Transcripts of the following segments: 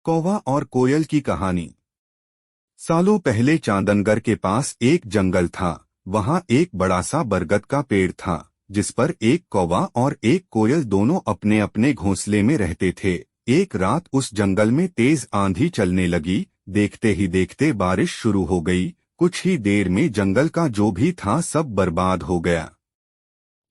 कौवा और कोयल की कहानी। सालों पहले चांदनगर के पास एक जंगल था। वहां एक बड़ा सा बरगद का पेड़ था, जिस पर एक कौवा और एक कोयल दोनों अपने अपने घोंसले में रहते थे। एक रात उस जंगल में तेज आंधी चलने लगी। देखते ही देखते बारिश शुरू हो गई। कुछ ही देर में जंगल का जो भी था सब बर्बाद हो गया।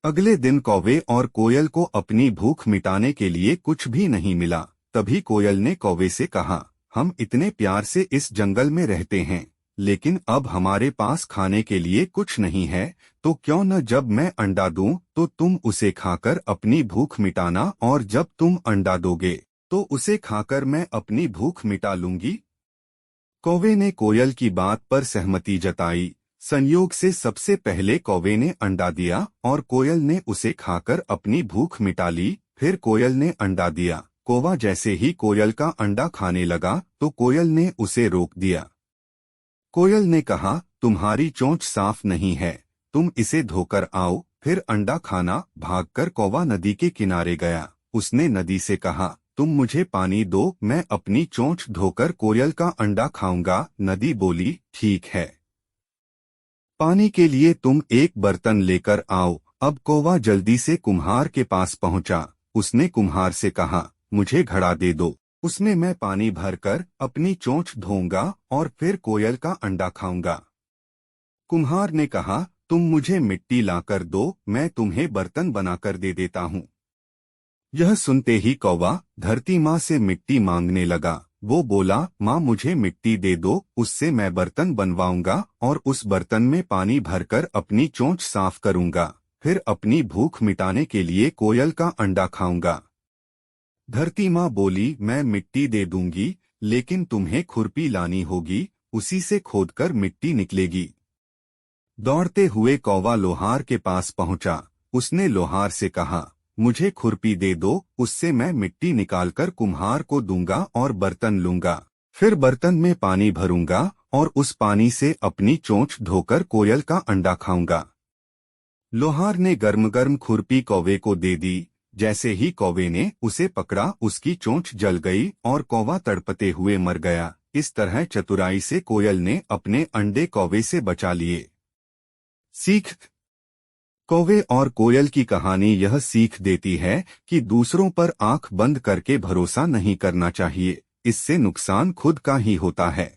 अगले दिन कौवे और कोयल को अपनी भूख मिटाने के लिए कुछ भी नहीं मिला। तभी कोयल ने कौवे से कहा, हम इतने प्यार से इस जंगल में रहते हैं, लेकिन अब हमारे पास खाने के लिए कुछ नहीं है। तो क्यों न जब मैं अंडा दूं तो तुम उसे खाकर अपनी भूख मिटाना, और जब तुम अंडा दोगे तो उसे खाकर मैं अपनी भूख मिटा लूंगी। कौवे ने कोयल की बात पर सहमति जताई। संयोग से सबसे पहले कौवे ने अंडा दिया और कोयल ने उसे खाकर अपनी भूख मिटा ली। फिर कोयल ने अंडा दिया। कौवा जैसे ही कोयल का अंडा खाने लगा तो कोयल ने उसे रोक दिया। कोयल ने कहा, तुम्हारी चोंच साफ नहीं है, तुम इसे धोकर आओ, फिर अंडा खाना। भागकर कौवा नदी के किनारे गया। उसने नदी से कहा, तुम मुझे पानी दो, मैं अपनी चोंच धोकर कोयल का अंडा खाऊंगा। नदी बोली, ठीक है, पानी के लिए तुम एक बर्तन लेकर आओ। अब कौवा जल्दी से कुम्हार के पास पहुंचा। उसने कुम्हार से कहा, मुझे घड़ा दे दो, उसमें मैं पानी भरकर अपनी चोंच धोऊंगा और फिर कोयल का अंडा खाऊंगा। कुम्हार ने कहा, तुम मुझे मिट्टी लाकर दो, मैं तुम्हें बर्तन बनाकर दे देता हूँ। यह सुनते ही कौवा धरती माँ से मिट्टी मांगने लगा। वो बोला, माँ मुझे मिट्टी दे दो, उससे मैं बर्तन बनवाऊंगा और उस बर्तन में पानी भरकर अपनी चोंच साफ करूंगा। फिर अपनी भूख मिटाने के लिए कोयल का अंडा खाऊंगा। धरती माँ बोली, मैं मिट्टी दे दूंगी, लेकिन तुम्हें खुरपी लानी होगी, उसी से खोदकर मिट्टी निकलेगी। दौड़ते हुए कौवा लोहार के पास पहुंचा। उसने लोहार से कहा, मुझे खुरपी दे दो, उससे मैं मिट्टी निकालकर कुम्हार को दूंगा और बर्तन लूंगा। फिर बर्तन में पानी भरूंगा और उस पानी से अपनी चोंच धोकर कोयल का अंडा खाऊंगा। लोहार ने गर्म गर्म खुरपी कौवे को दे दी। जैसे ही कौवे ने उसे पकड़ा, उसकी चोंच जल गई और कौवा तड़पते हुए मर गया। इस तरह चतुराई से कोयल ने अपने अंडे कौवे से बचा लिए। सीख। कौवे और कोयल की कहानी यह सीख देती है कि दूसरों पर आंख बंद करके भरोसा नहीं करना चाहिए। इससे नुकसान खुद का ही होता है।